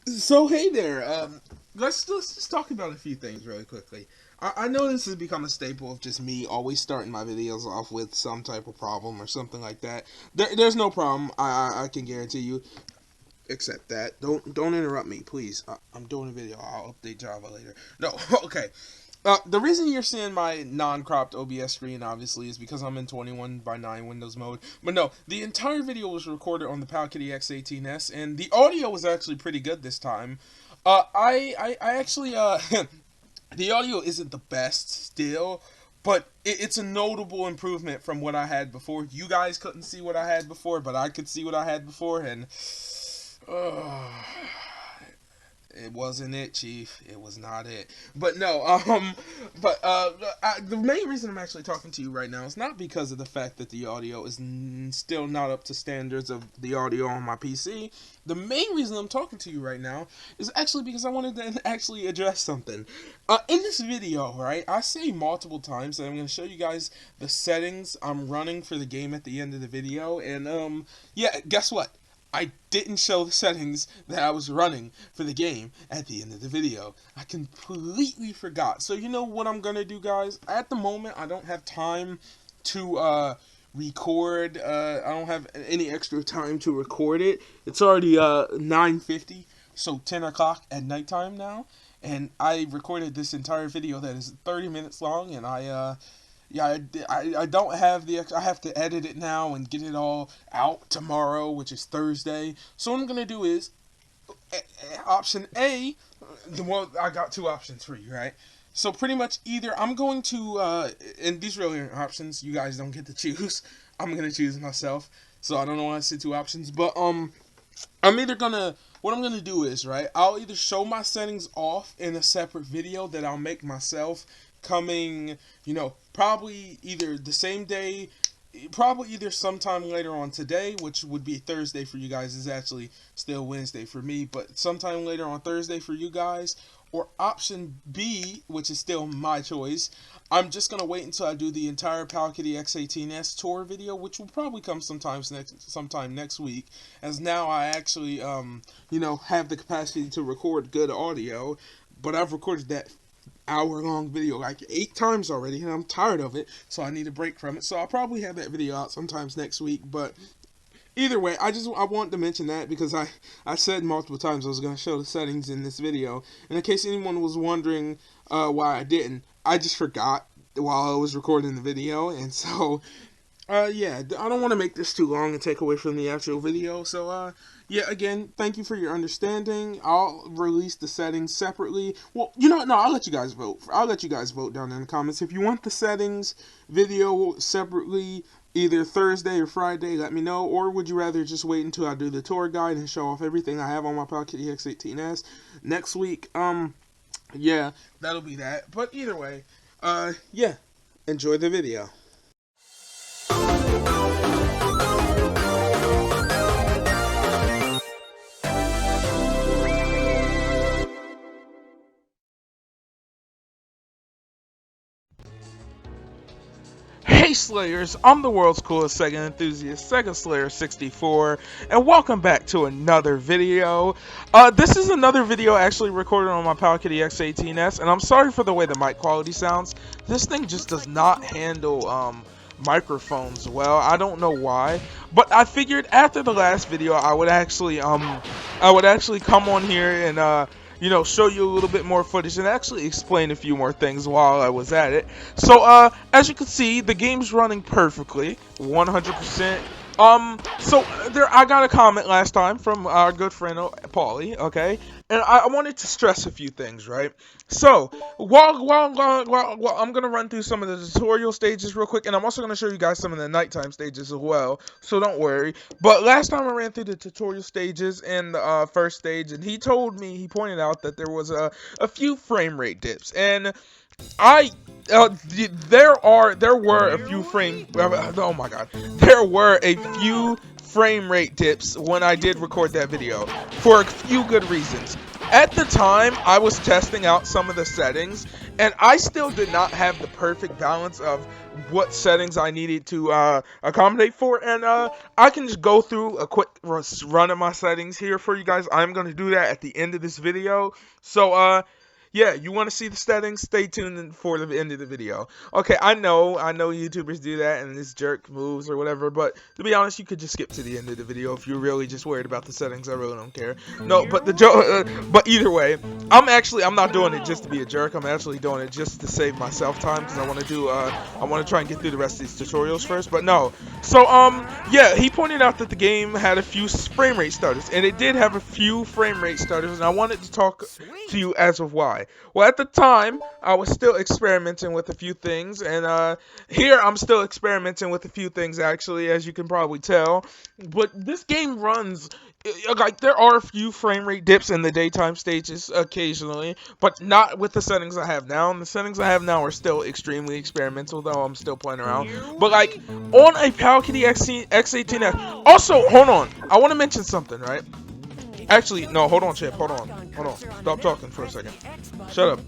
So hey there. Let's just talk about a few things really quickly. I know this has become a staple of just me always starting my videos off with some type of problem or something like that. There's no problem. I can guarantee you. Except that. Don't interrupt me, please. I'm doing a video. I'll update Java later. No, okay. The reason you're seeing my non-cropped OBS screen, obviously, is because I'm in 21 by 9 Windows mode. But no, the entire video was recorded on the Powkiddy X18S, and the audio was actually pretty good this time. I actually, the audio isn't the best still, but it's a notable improvement from what I had before. You guys couldn't see what I had before, but I could see what I had before, and uh, it wasn't it, Chief. It was not it. But no, the main reason I'm actually talking to you right now is not because of the fact that the audio is still not up to standards of the audio on my PC. The main reason I'm talking to you right now is actually because I wanted to actually address something. In this video, right, I say multiple times that I'm going to show you guys the settings I'm running for the game at the end of the video, and yeah, guess what? I didn't show the settings that I was running for the game at the end of the video. I completely forgot. So you know what I'm going to do, guys? At the moment, I don't have time to record. I don't have any extra time to record it. It's already 9:50, so 10 o'clock at nighttime now. And I recorded this entire video that is 30 minutes long, and yeah, I don't have I have to edit it now and get it all out tomorrow, which is Thursday. So what I'm gonna do is option A. Well, I got two options for you, right? So pretty much either I'm going to, and these really aren't options. You guys don't get to choose. I'm gonna choose myself. So I don't know why I said two options, but I'm either gonna. What I'm gonna do is, right, I'll either show my settings off in a separate video that I'll make myself, coming, probably either the same day, probably either sometime later on today, which would be Thursday for you guys, is actually still Wednesday for me, but sometime later on Thursday for you guys, or option B, which is still my choice. I'm just gonna wait until I do the entire Powkiddy X18S tour video, which will probably come sometime next week, as now I actually have the capacity to record good audio. But I've recorded that hour-long video like 8 times already, and I'm tired of it, so I need a break from it. So I'll probably have that video out sometimes next week. But either way, I wanted to mention that because I said multiple times I was going to show the settings in this video, and in case anyone was wondering why I didn't, I just forgot while I was recording the video, and so yeah, I don't want to make this too long and take away from the actual video. So, yeah, again, thank you for your understanding. I'll release the settings separately. Well, you know what? No, I'll let you guys vote. I'll let you guys vote down in the comments. If you want the settings video separately, either Thursday or Friday, let me know. Or would you rather just wait until I do the tour guide and show off everything I have on my Powkiddy X18S next week? Yeah, that'll be that. But either way, yeah, enjoy the video. Hey Slayers, I'm the world's coolest Sega enthusiast, Sega Slayer 64, and welcome back to another video. This is another video actually recorded on my Powkiddy X18S, and I'm sorry for the way the mic quality sounds. This thing just does not handle microphones well. I don't know why, but I figured after the last video I would actually come on here and show you a little bit more footage and actually explain a few more things while I was at it. So, as you can see, the game's running perfectly, 100%. So I got a comment last time from our good friend Paulie, okay, and I wanted to stress a few things, right? So while I'm gonna run through some of the tutorial stages real quick, and I'm also gonna show you guys some of the nighttime stages as well. So don't worry. But last time I ran through the tutorial stages and the first stage, and he pointed out that there was a few frame rate dips, and there were a few oh my god, there were a few frame rate dips when I did record that video for a few good reasons. At the time, I was testing out some of the settings, and I still did not have the perfect balance of what settings I needed to accommodate for, and I can just go through a quick run of my settings here for you guys. I'm going to do that at the end of this video, so yeah, you want to see the settings? Stay tuned for the end of the video. Okay, I know YouTubers do that and this jerk moves or whatever, but to be honest, you could just skip to the end of the video if you're really just worried about the settings. I really don't care. No, but but either way, I'm not doing it just to be a jerk. I'm actually doing it just to save myself time because I want to try and get through the rest of these tutorials first. But no, so yeah, he pointed out that the game had a few frame rate stutters, and it did have a few frame rate stutters, and I wanted to talk to you as of why. Well, at the time, I was still experimenting with a few things, and here I'm still experimenting with a few things, actually, as you can probably tell. But this game runs, like, there are a few frame rate dips in the daytime stages occasionally, but not with the settings I have now. And the settings I have now are still extremely experimental, though I'm still playing around. But, like, on a Powkiddy X18S, also, hold on, I want to mention something, right? Actually, no, hold on, Chip, hold on. Stop talking for a second. Shut up.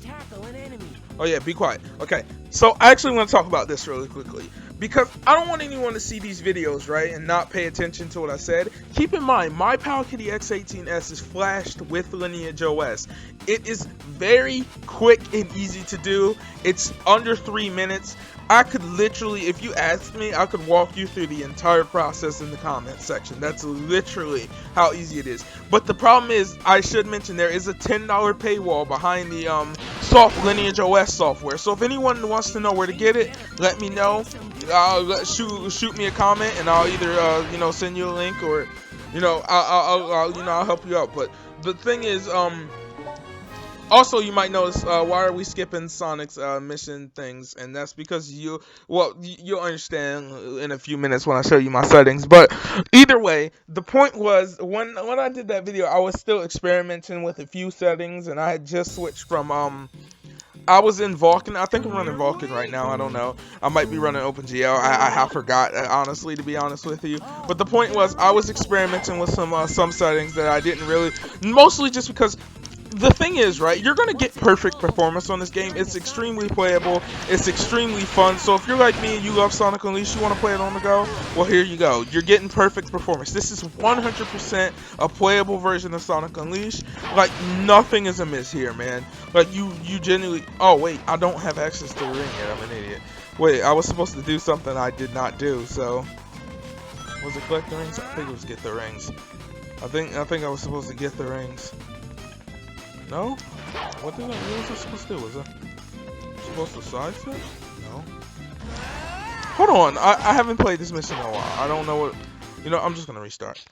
Oh yeah, be quiet. Okay, so I actually want to talk about this really quickly, because I don't want anyone to see these videos, right, and not pay attention to what I said. Keep in mind, my Powkiddy X18S is flashed with Lineage OS. It is very quick and easy to do. It's under 3 minutes. I could literally, if you asked me, I could walk you through the entire process in the comments section. That's literally how easy it is. But the problem is, I should mention, there is a $10 paywall behind the soft Lineage OS software. So if anyone wants to know where to get it, let me know. Shoot me a comment, and I'll either you know, send you a link, or you know, I'll help you out. But the thing is, also, you might notice, why are we skipping Sonic's mission things? And that's because you'll understand in a few minutes when I show you my settings. But either way, the point was, when I did that video, I was still experimenting with a few settings, and I had just switched from I was in Vulkan. I think I'm running Vulkan right now. I don't know. I might be running OpenGL. I forgot, honestly, to be honest with you. But the point was, I was experimenting with some settings that I didn't really, mostly just because. The thing is, right, you're going to get perfect performance on this game. It's extremely playable. It's extremely fun. So if you're like me and you love Sonic Unleashed, you want to play it on the go, well, here you go. You're getting perfect performance. This is 100% a playable version of Sonic Unleashed. Like, nothing is amiss here, man. Like, you genuinely... Oh, wait, I don't have access to the ring yet. I'm an idiot. Wait, I was supposed to do something I did not do, so... Was it collect the rings? I think it was get the rings. I think I was supposed to get the rings. No? What was I supposed to do? Was I supposed to sidestep? No. Hold on, I haven't played this mission in a while. I don't know what... You know, I'm just gonna restart.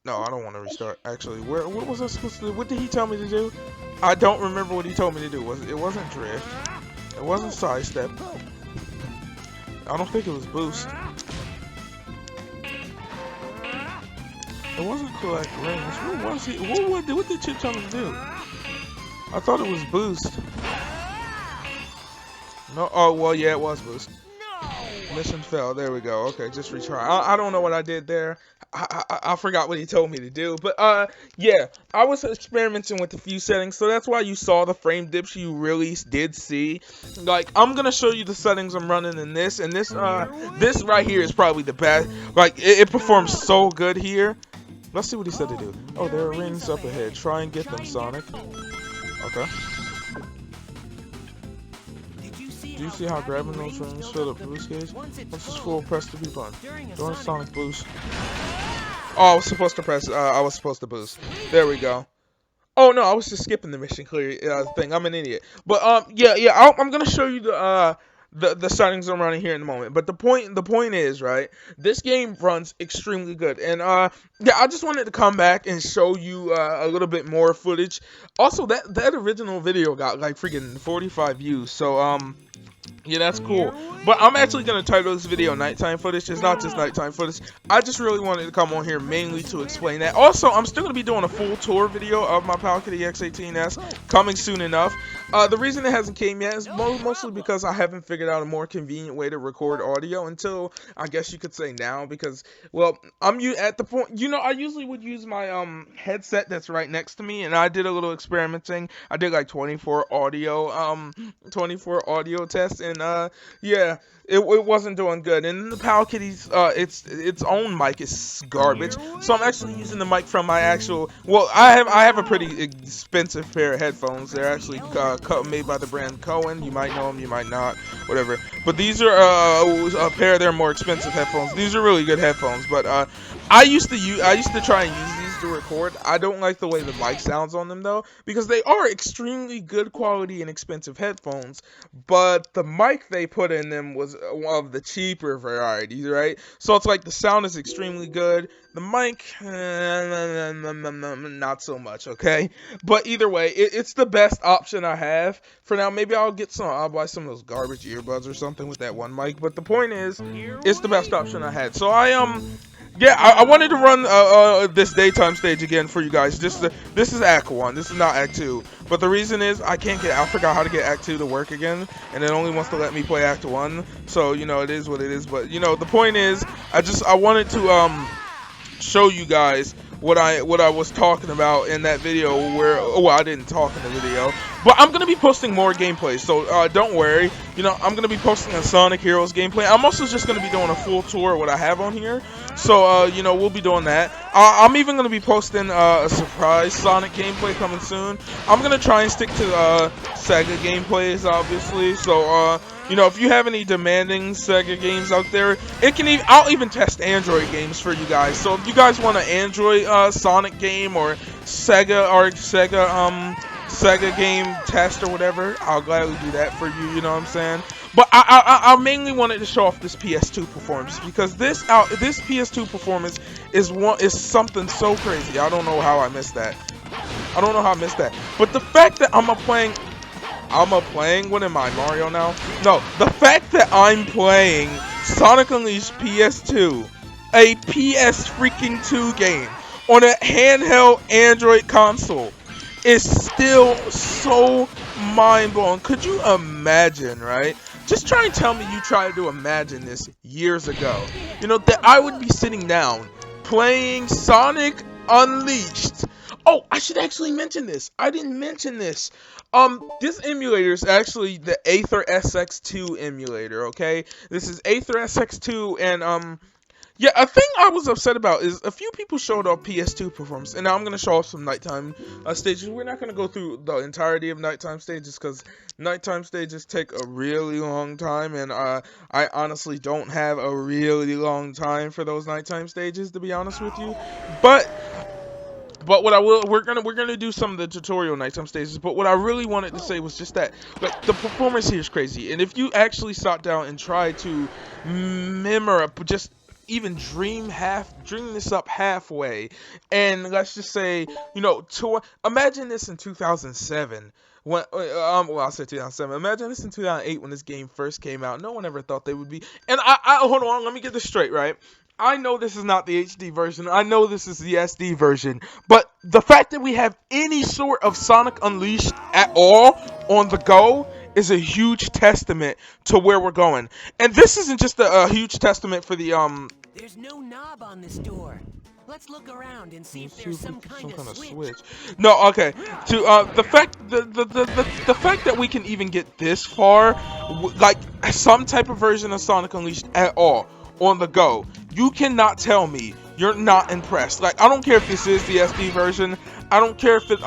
No, I don't want to restart. Actually, what was I supposed to do? What did he tell me to do? I don't remember what he told me to do. It wasn't drift. It wasn't sidestep. I don't think it was boost. It wasn't collect rings. What was it? What did Chip tell me to do? I thought it was boost. No. Oh well, yeah, it was boost. Mission failed. There we go. Okay, just retry. I don't know what I did there. I forgot what he told me to do. But yeah, I was experimenting with a few settings, so that's why you saw the frame dips you really did see. Like, I'm gonna show you the settings I'm running in this, and this right here is probably the best. Like, it performs so good here. Let's see what he said to do. Oh, there are rings up ahead. Try and get them, Sonic. Okay. Do you see how grabbing those rings filled up boost gauge? Once it's full, press the B button. During Sonic boost. Oh, I was supposed to press. I was supposed to boost. There we go. Oh no, I was just skipping the mission clear thing. I'm an idiot. But yeah. I'm gonna show you the settings I'm running here in a moment. But the point is, right, this game runs extremely good, and yeah, I just wanted to come back and show you a little bit more footage. Also, that original video got like freaking 45 views, so Yeah, that's cool. But I'm actually going to title this video Nighttime Footage. It's not just nighttime footage. I just really wanted to come on here mainly to explain that. Also, I'm still going to be doing a full tour video of my Powkiddy X18S coming soon enough. The reason it hasn't came yet is mostly because I haven't figured out a more convenient way to record audio until, I guess you could say now, because, well, I'm at the point, I usually would use my headset that's right next to me, and I did a little experimenting. I did like 24 audio tests, and yeah, it wasn't doing good. And the Powkiddy's its own mic is garbage. So I'm actually using the mic from my actual. Well, I have a pretty expensive pair of headphones. They're actually made by the brand Cohen. You might know them, you might not, whatever. But these are a pair of their more expensive headphones. These are really good headphones. But I used to try and use these to record. I don't like the way the mic sounds on them though, because they are extremely good quality and expensive headphones, but the mic they put in them was one of the cheaper varieties, right? So it's like the sound is extremely good, the mic not so much, okay? But either way, it's the best option I have for now. Maybe I'll buy some of those garbage earbuds or something with that one mic, but the point is, it's the best option I had. So yeah, I wanted to run this daytime stage again for you guys. This is Act 1. This is not Act 2. But the reason is I forgot how to get Act 2 to work again, and it only wants to let me play Act 1. So, it is what it is. But, the point is, I wanted to show you guys what I was talking about in that video where, well, I didn't talk in the video, but I'm going to be posting more gameplay, so don't worry. I'm going to be posting a Sonic Heroes gameplay. I'm also just going to be doing a full tour of what I have on here, so, we'll be doing that. I'm even going to be posting a surprise Sonic gameplay coming soon. I'm going to try and stick to Sega gameplays, obviously, so, if you have any demanding Sega games out there, I'll even test Android games for you guys. So if you guys want an Android Sonic game or Sega game test or whatever, I'll gladly do that for you. You know what I'm saying? But I mainly wanted to show off this PS2 performance, because this PS2 performance is something so crazy. I don't know how I missed that. But the fact that I'm playing what am I, Mario now? No, the fact that I'm playing Sonic Unleashed PS2, a PS freaking 2 game, on a handheld Android console, is still so mind-blowing. Could you imagine, right? Just try and tell me you tried to imagine this years ago. That I would be sitting down, playing Sonic Unleashed. Oh, I should actually mention this. I didn't mention this. This emulator is actually the Aether SX2 emulator, okay? This is Aether SX2, and, yeah, a thing I was upset about is a few people showed off PS2 performance, and now I'm going to show off some nighttime stages. We're not going to go through the entirety of nighttime stages, because nighttime stages take a really long time, and I honestly don't have a really long time for those nighttime stages, to be honest with you. But we're gonna do some of the tutorial nighttime stages. But what I really wanted to say was just that, like, the performance here is crazy. And if you actually sat down and tried to just even dream this up halfway, and let's just say, imagine this in 2007. Well, I'll say 2007. Imagine this in 2008 when this game first came out. No one ever thought they would be. And I hold on, let me get this straight, right? I know this is not the HD version. I know this is the SD version. But the fact that we have any sort of Sonic Unleashed at all on the go is a huge testament to where we're going. And this isn't just a huge testament for the There's no knob on this door. Let's look around and see if there's some kind of switch. No, okay. To the fact that we can even get this far, like some type of version of Sonic Unleashed at all on the go, you cannot tell me you're not impressed. Like, I don't care if this is the SD version. I don't care if it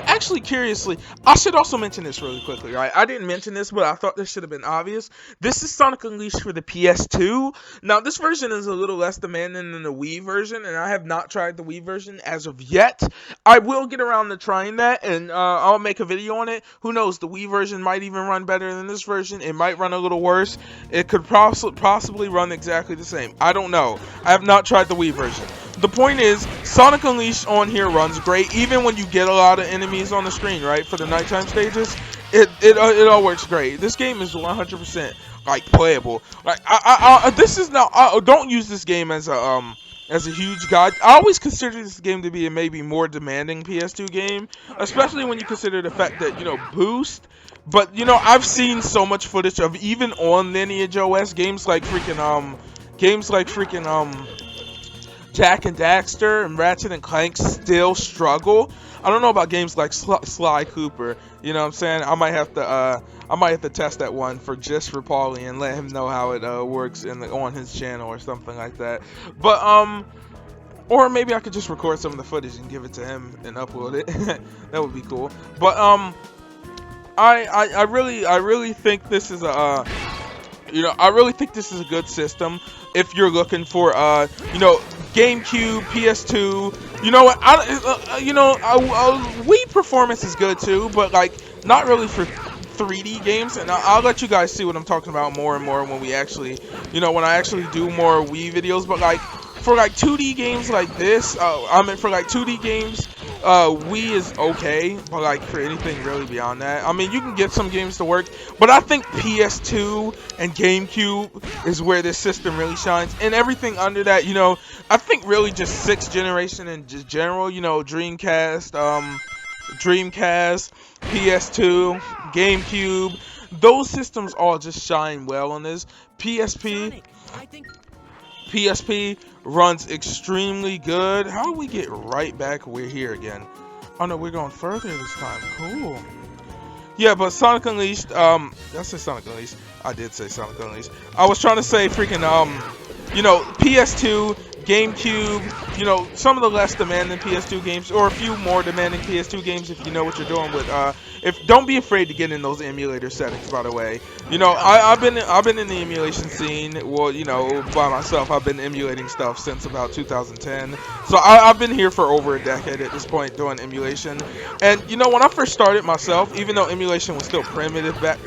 actually, curiously, I should also mention this really quickly, right? I didn't mention this, but I thought this should have been obvious. This is Sonic Unleashed for the PS2. Now, this version is a little less demanding than the Wii version, and I have not tried the Wii version as of yet. I will get around to trying that, and I'll make a video on it. Who knows? The Wii version might even run better than this version. It might run a little worse. It could possibly run exactly the same. I don't know. I have not tried the Wii version. The point is, Sonic Unleashed on here runs great, even when you get a lot of enemies on the screen, right, for the nighttime stages. it all works great. This game is 100% like playable. Like this is not. Don't use this game as a huge guide. I always consider this game to be a maybe more demanding PS2 game, especially when you consider the fact that boost. But I've seen so much footage of even on Lineage OS games like freaking Jack and Daxter and Ratchet and Clank still struggle. I don't know about games like Sly Cooper. You know what I'm saying? I might have to test that one just for Paulie and let him know how it works on his channel or something like that. But or maybe I could just record some of the footage and give it to him and upload it. That would be cool. But I really think this is a I really think this is a good system if you're looking for GameCube, PS2. You know what? Wii performance is good too, but like not really for 3D games. And I'll let you guys see what I'm talking about more and more when we actually, when I actually do more Wii videos. But like for like 2D games like this, for like 2D games, Wii is okay, but like for anything really beyond that, I mean, you can get some games to work, but I think PS2 and GameCube is where this system really shines, and everything under that, I think really just 6th generation and just general, Dreamcast, PS2, GameCube, those systems all just shine well on this. PSP runs extremely good. How do we get right back? We're here again. Oh no, we're going further this time. Cool. Yeah, but Sonic Unleashed, I said Sonic Unleashed. I did say Sonic Unleashed. I was trying to say freaking, PS2, GameCube, some of the less demanding PS2 games, or a few more demanding PS2 games if you know what you're doing with, don't be afraid to get in those emulator settings, by the way. I've been in the emulation scene, well, by myself. I've been emulating stuff since about 2010. So I've been here for over a decade at this point doing emulation. And, when I first started myself, even though emulation was still primitive back,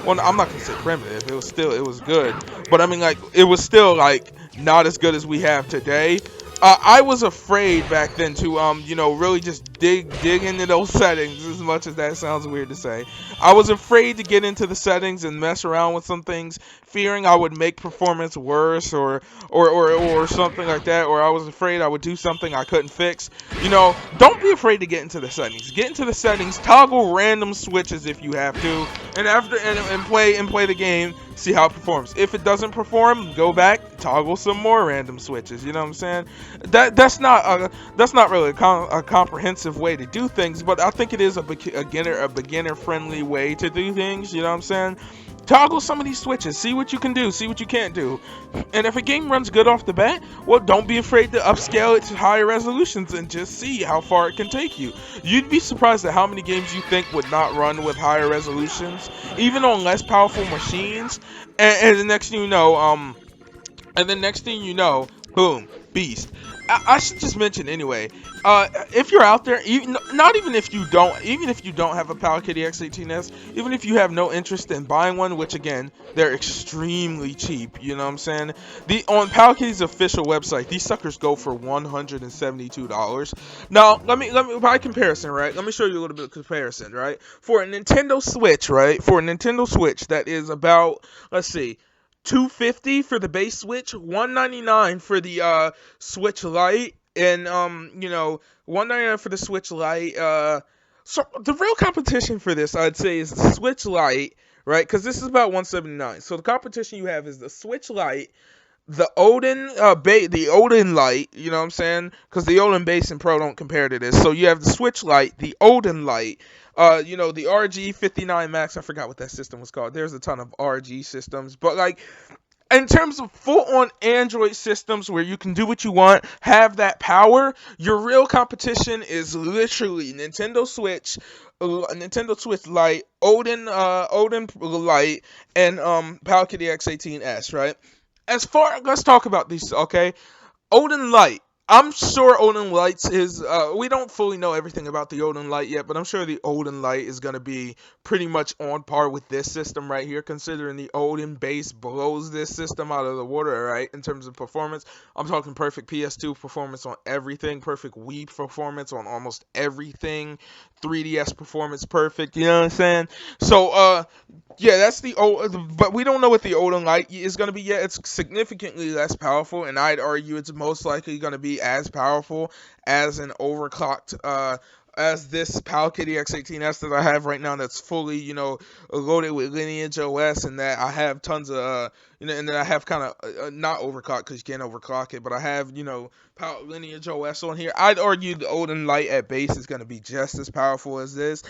well, I'm not going to say primitive, it was good. But I mean, like, it was still, like, not as good as we have today. I was afraid back then to really just dig into those settings, as much as that sounds weird to say. I was afraid to get into the settings and mess around with some things, fearing I would make performance worse or something like that, or I was afraid I would do something I couldn't fix. Don't be afraid to get into the settings. Get into the settings, toggle random switches if you have to, and play the game. See how it performs. If it doesn't perform, go back, toggle some more random switches. You know what I'm saying? That's not really a comprehensive way to do things, but I think it is a beginner friendly way to do things. You know what I'm saying? Toggle some of these switches, see what you can do, see what you can't do. And if a game runs good off the bat, well, don't be afraid to upscale it to higher resolutions and just see how far it can take you. You'd be surprised at how many games you think would not run with higher resolutions, even on less powerful machines. And the next thing you know, boom, beast. I should just mention anyway, if you're out there, even if you don't have a Powkiddy X18S, even if you have no interest in buying one, which again, they're extremely cheap, you know what I'm saying? On Powkiddy's official website, these suckers go for $172. Now, let me by comparison, right? Let me show you a little bit of comparison, right? For a Nintendo Switch, right? For a Nintendo Switch that is about, let's see, $250 for the base Switch, $199 for the Switch Lite, and $199 for the Switch Lite. So the real competition for this, I'd say, is the Switch Lite, right? Because this is about $179. So the competition you have is the Switch Lite, the Odin Lite, you know what I'm saying? Because the Odin Base and Pro don't compare to this. So you have the Switch Lite, the Odin Lite, the RG59 Max. I forgot what that system was called. There's a ton of RG systems, but like, in terms of full-on Android systems where you can do what you want, have that power, your real competition is literally Nintendo Switch Lite, Odin Lite, and Powkiddy X18S, right? Let's talk about these, okay? Odin Lite. I'm sure Odin Lights is, we don't fully know everything about the Odin Light yet, but I'm sure the Odin Light is going to be pretty much on par with this system right here, considering the Odin base blows this system out of the water, right, in terms of performance. I'm talking perfect PS2 performance on everything, perfect Wii performance on almost everything, 3DS performance perfect, you know what I'm saying? So, yeah, that's the but we don't know what the Odin Light is going to be yet. It's significantly less powerful, and I'd argue it's most likely going to be as powerful as an overclocked, as this Powkiddy X18S that I have right now, that's fully, loaded with Lineage OS, and that I have tons of, and then I have kind of, not overclocked, because you can't overclock it, but I have, Lineage OS on here. I'd argue the Odin Light at base is going to be just as powerful as this.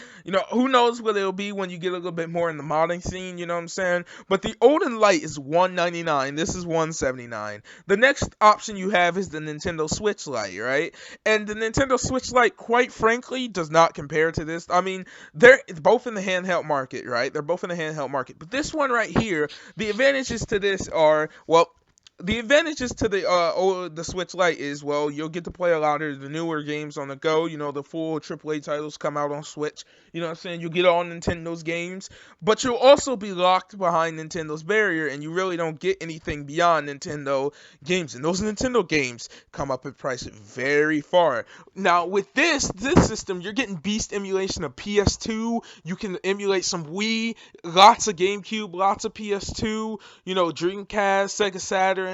Who knows what it'll be when you get a little bit more in the modding scene, you know what I'm saying? But the Odin Light is $199. This is $179. The next option you have is the Nintendo Switch Lite, right? And the Nintendo Switch Lite, quite frankly, does not compare to this. I mean, they're both in the handheld market, right? They're both in the handheld market. But this one right here, the advantages to this are, well, the advantages to the Switch Lite is, well, you'll get to play a lot of the newer games on the go. The full AAA titles come out on Switch. You know what I'm saying? You'll get all Nintendo's games, but you'll also be locked behind Nintendo's barrier, and you really don't get anything beyond Nintendo games. And those Nintendo games come up in price very far. Now, with this system, you're getting beast emulation of PS2. You can emulate some Wii, lots of GameCube, lots of PS2, Dreamcast, Sega Saturn,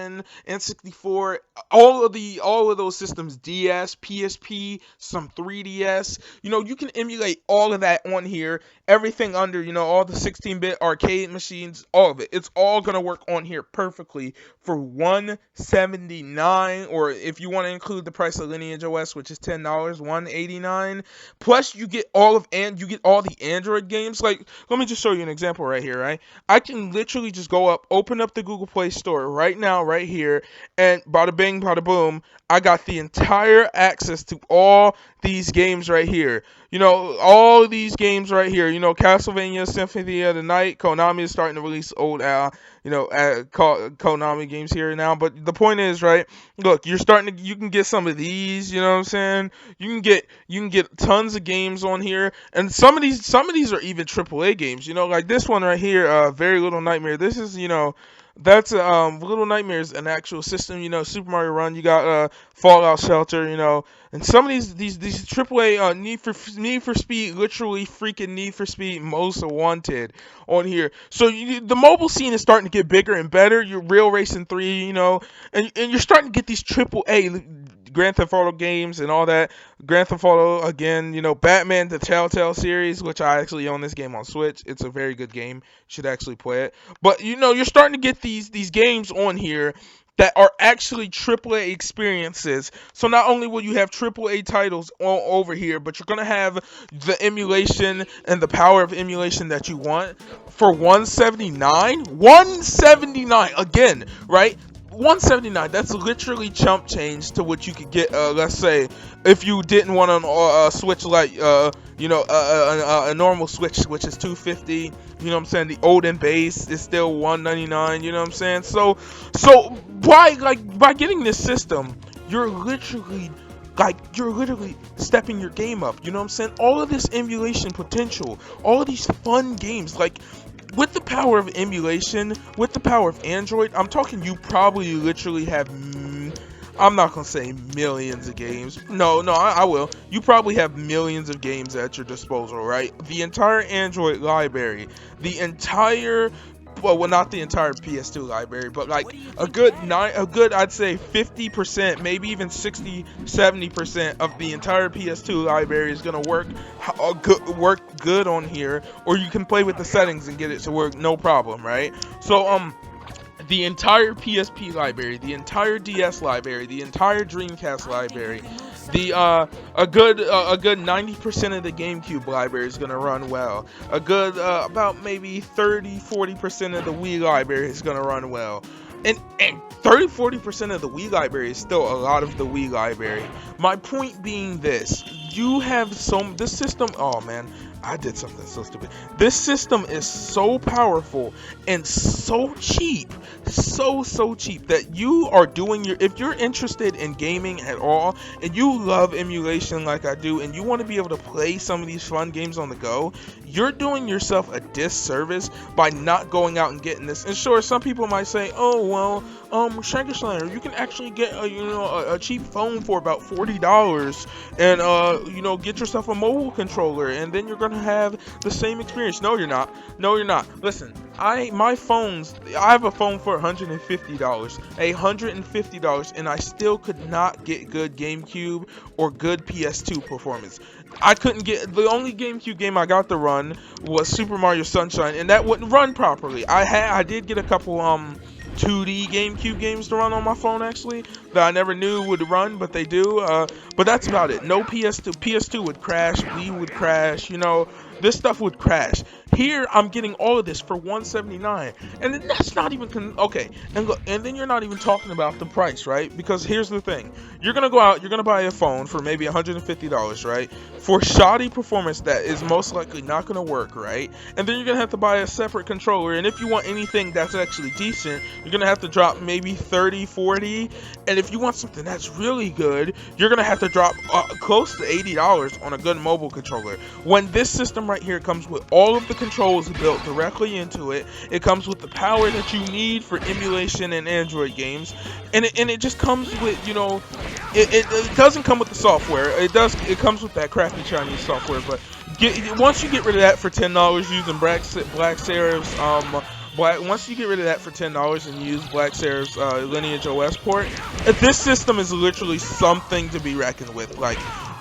N64, all of those systems, DS, PSP, some 3DS, you can emulate all of that on here, everything under, all the 16-bit arcade machines, all of it. It's all going to work on here perfectly for $179, or if you want to include the price of Lineage OS, which is $10, $189. Plus, you get all the Android games. Like, let me just show you an example right here, right? I can literally just go up, open up the Google Play Store right now, right here, and bada bing, bada boom, I got the entire access to all these games right here. All these games right here. Castlevania Symphony of the Night. Konami is starting to release old, Konami games here now. But the point is, right? Look, you can get some of these. You know what I'm saying? You can get tons of games on here, and some of these are even AAA games. Like this one right here, Very Little Nightmare. This is, that's Little Nightmares, an actual system. Super Mario Run. You got Fallout Shelter. And some of these AAA Need for Speed, literally freaking Need for Speed Most Wanted on here. So the mobile scene is starting to get bigger and better. Your Real Racing 3, and you're starting to get these AAA Grand Theft Auto games and all that. Grand Theft Auto again, Batman the Telltale series, which I actually own this game on Switch. It's a very good game. You should actually play it. But you're starting to get these games on here that are actually AAA experiences. So not only will you have AAA titles over here, but you're going to have the emulation and the power of emulation that you want for $179. $179 again, right? $179. That's literally chump change to what you could get. Let's say if you didn't want a Switch Lite, a normal Switch, which is $250. You know what I'm saying? The Odin base is still $199. You know what I'm saying? So by getting this system, you're literally stepping your game up. You know what I'm saying? All of this emulation potential, all of these fun games, like, with the power of emulation, with the power of Android, I'm talking you probably literally have, I'm not going to say millions of games. No, I will. You probably have millions of games at your disposal, right? The entire Android library, the entire, well, not the entire PS2 library, but like a good I'd say 50%, maybe even 60-70% of the entire PS2 library is gonna work good on here, or you can play with the settings and get it to work no problem, right? So the entire PSP library, the entire DS library, the entire Dreamcast library, a good 90% of the GameCube library is gonna run well. A good about maybe 30-40% of the Wii library is gonna run well. And 30-40% of the Wii library is still a lot of the Wii library. My point being this: you have this system. Oh man, I did something so stupid. This system is so powerful and so cheap, so cheap that you are doing your, if you're interested in gaming at all and you love emulation like I do and you want to be able to play some of these fun games on the go, you're doing yourself a disservice by not going out and getting this. And sure, some people might say, oh well, Shanker Slayer, you can actually get a cheap phone for about $40 and you know, get yourself a mobile controller and then you're gonna have the same experience. No, you're not. No, you're not. Listen, I have a phone for $150, and I still could not get good GameCube or good PS2 performance. I couldn't get, the only GameCube game I got to run was Super Mario Sunshine, and that wouldn't run properly. I did get a couple 2D GameCube games to run on my phone actually that I never knew would run, but they do. But that's about it. No PS2. PS2 would crash. Wii would crash. You know, this stuff would crash. Here, I'm getting all of this for $179, and then that's not even okay. And look, and then you're not even talking about the price, right? Because here's the thing: you're gonna go out, you're gonna buy a phone for maybe $150, right? For shoddy performance that is most likely not gonna work, right? And then you're gonna have to buy a separate controller, and if you want anything that's actually decent, you're gonna have to drop maybe $30, $40, and if you want something that's really good, you're gonna have to drop close to $80 on a good mobile controller. When this system right here comes with all of the controls built directly into it, it comes with the power that you need for emulation and Android games, and it just comes with, you know, it doesn't come with the software. It comes with that crappy Chinese software, but once you get rid of that for $10 using Black Seraph's once you get rid of that for $10 and use Black Seraph's Lineage OS port, this system is literally something to be reckoned with. Like,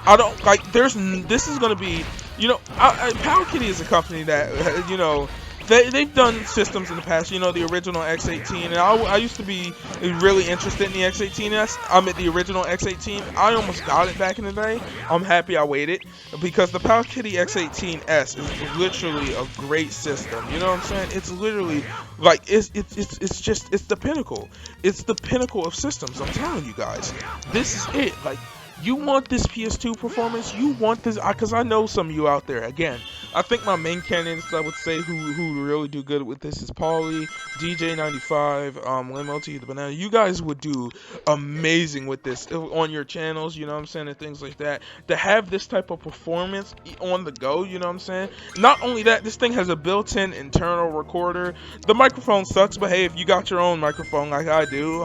I don't like. This is gonna be, you know, Powkiddy is a company that, you know, they've done systems in the past. You know, the original X18, and I used to be really interested in the X18S. I'm at the original X18. I almost got it back in the day. I'm happy I waited, because the Powkiddy X18S is literally a great system. You know what I'm saying? It's literally like it's the pinnacle. It's the pinnacle of systems. I'm telling you guys, this is it. Like, you want this PS2 performance, you want this, because I know some of you out there, again, I think my main candidates, I would say, who really do good with this is Pauly, DJ95, LMLT, the Banana. You guys would do amazing with this on your channels, you know what I'm saying, and things like that. To have this type of performance on the go, you know what I'm saying. Not only that, this thing has a built-in internal recorder. The microphone sucks, but hey, if you got your own microphone like I do,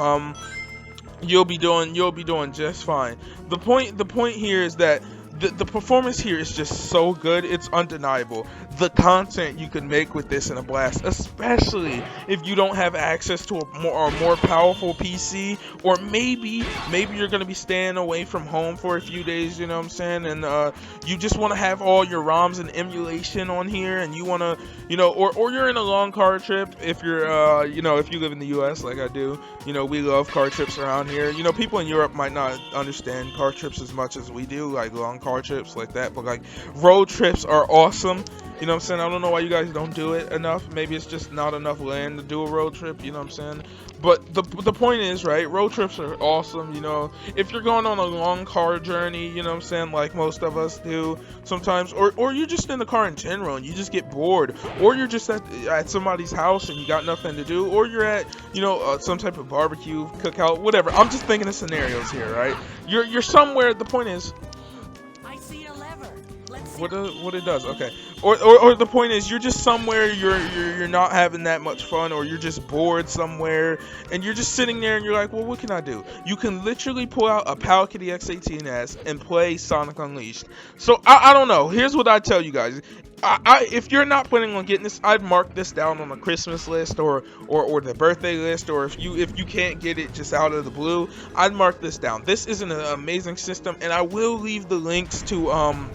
you'll be doing just fine. The point here is that the performance here is just so good, it's undeniable. The content you can make with this in a blast, especially if you don't have access to a more powerful PC, or maybe you're gonna be staying away from home for a few days, you know what I'm saying, and you just want to have all your ROMs and emulation on here, and you want to, you know, or you're in a long car trip, if you're you know, if you live in the US like I do, you know, we love car trips around here. You know, people in Europe might not understand car trips as much as we do, like long car trips like that, but like road trips are awesome. You know what I'm saying? I don't know why you guys don't do it enough. Maybe it's just not enough land to do a road trip, you know what I'm saying? But the point is, right, road trips are awesome, you know. If you're going on a long car journey, you know what I'm saying, like most of us do sometimes, or you're just in the car in general and you just get bored, or you're just at somebody's house and you got nothing to do, or you're at, you know, some type of barbecue, cookout, whatever. I'm just thinking of scenarios here, right? You're somewhere. The point is, what it does, okay, or the point is, you're just somewhere, you're not having that much fun, or you're just bored somewhere, and you're just sitting there and you're like, well, what can I do? You can literally pull out a Powkiddy X18S and play Sonic Unleashed. So I don't know. Here's what I tell you guys. If you're not planning on getting this, I'd mark this down on the Christmas list or the birthday list, or if you can't get it just out of the blue, I'd mark this down. This is an amazing system, and I will leave the links to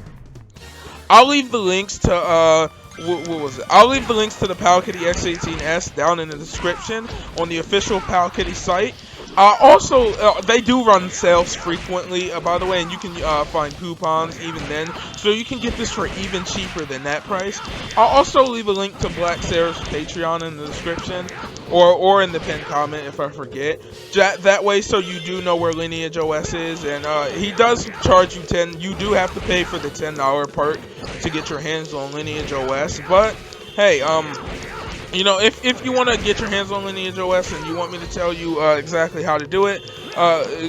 I'll leave the links to I'll leave the links to the Powkiddy X18S down in the description on the official Powkiddy site. Also, they do run sales frequently, by the way, and you can find coupons even then, so you can get this for even cheaper than that price. I'll also leave a link to Black Sarah's Patreon in the description, or in the pinned comment if I forget. That way, so you do know where Lineage OS is, and he does charge you You do have to pay for the $10 perk to get your hands on Lineage OS, but hey, you know, if you want to get your hands on Lineage OS and you want me to tell you exactly how to do it,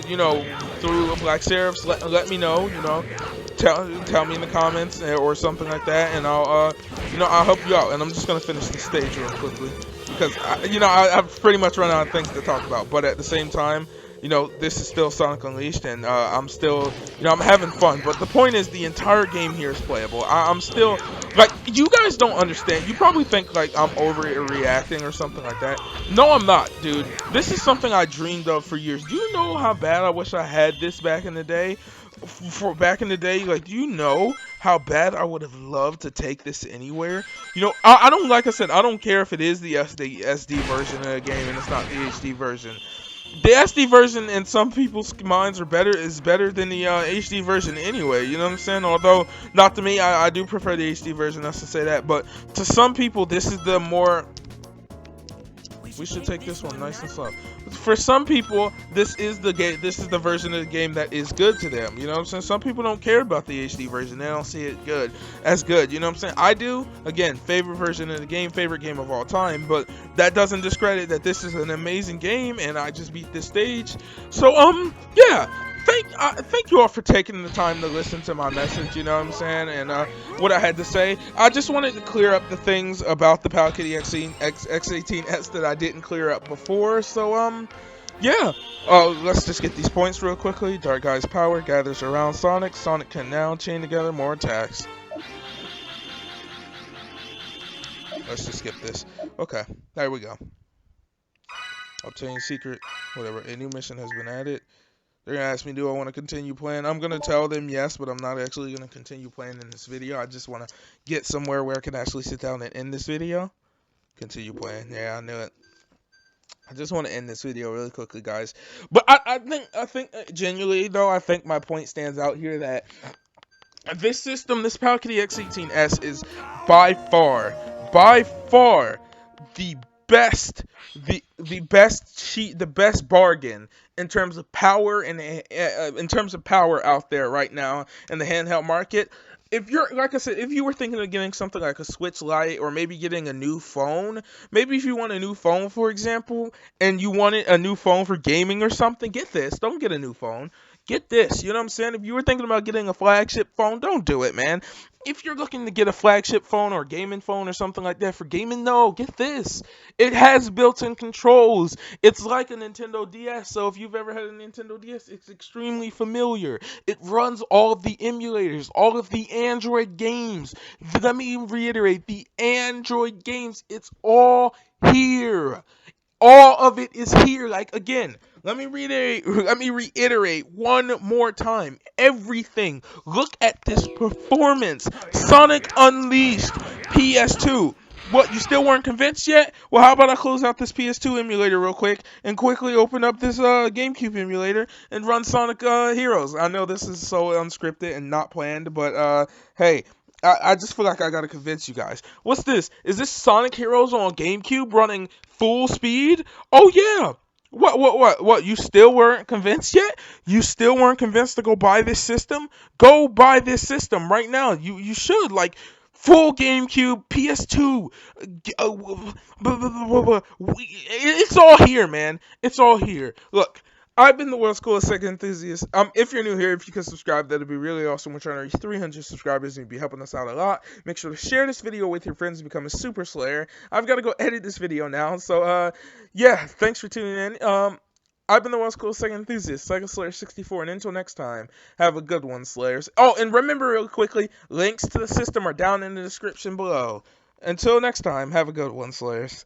you know, through Black Seraphs, let me know, you know, tell me in the comments or something like that, and I'll you know, I'll help you out. And I'm just gonna finish the stage real quickly because you know, I've pretty much run out of things to talk about, but at the same time, you know, this is still Sonic Unleashed, and I'm still, you know, I'm having fun. But the point is, the entire game here is playable. I'm still, like, you guys don't understand. You probably think, like, I'm overreacting or something like that. No, I'm not, dude. This is something I dreamed of for years. Do you know how bad I wish I had this back in the day? Back in the day, like, do you know how bad I would have loved to take this anywhere? You know, I don't, like I said, I don't care if it is the SD version of the game and it's not the HD version. The SD version in some people's minds is better than the HD version anyway, you know what I'm saying? Although, not to me, I do prefer the HD version, that's to say that, but to some people, this is the more... We should take this one nice and slow. For some people, this is the version of the game that is good to them, you know what I'm saying? Some people don't care about the HD version, they don't see it as good, you know what I'm saying? I do, again, favorite version of the game, favorite game of all time, but that doesn't discredit that this is an amazing game, and I just beat this stage. So, yeah. Thank you all for taking the time to listen to my message, you know what I'm saying, and what I had to say. I just wanted to clear up the things about the Powkiddy X18S that I didn't clear up before, so, yeah. Let's just get these points real quickly. Dark Guy's power gathers around Sonic. Sonic can now chain together more attacks. Let's just skip this. Okay, there we go. Obtain secret, whatever. A new mission has been added. They're going to ask me, do I want to continue playing? I'm going to tell them yes, but I'm not actually going to continue playing in this video. I just want to get somewhere where I can actually sit down and end this video. Continue playing. Yeah, I knew it. I just want to end this video really quickly, guys. But I think genuinely, though, I think my point stands out here that this system, this Powkiddy X18S, is by far the best, the best bargain in terms of power and in terms of power out there right now in the handheld market. If you're, like I said, if you were thinking of getting something like a Switch Lite or maybe getting a new phone, maybe if you want a new phone, for example, and you wanted a new phone for gaming or something, get this. Don't get a new phone. Get this. You know what I'm saying? If you were thinking about getting a flagship phone, don't do it, man. If you're looking to get a flagship phone or a gaming phone or something like that for gaming, no, get this. It has built-in controls. It's like a Nintendo DS, so if you've ever had a Nintendo DS, it's extremely familiar. It runs all of the emulators, all of the Android games. Let me reiterate, the Android games, it's all here. All of it is here. Like, again, let me reiterate one more time. Everything. Look at this performance. Sonic Unleashed PS2. What, you still weren't convinced yet? Well, how about I close out this PS2 emulator real quick and quickly open up this GameCube emulator and run Sonic Heroes. I know this is so unscripted and not planned, but hey, I just feel like I gotta convince you guys. What's this? Is this Sonic Heroes on GameCube running full speed? Oh yeah. What? You still weren't convinced yet? You still weren't convinced to go buy this system? Go buy this system right now. You should, like, full GameCube, PS2. It's all here, man. It's all here. Look. I've been the world's coolest Sega enthusiast. If you're new here, if you could subscribe, that'd be really awesome. We're trying to reach 300 subscribers, and you'd be helping us out a lot. Make sure to share this video with your friends and become a Super Slayer. I've got to go edit this video now, so, yeah, thanks for tuning in. I've been the world's coolest Sega enthusiast, Sega Slayer 64, and until next time, have a good one, Slayers. Oh, and remember real quickly, links to the system are down in the description below. Until next time, have a good one, Slayers.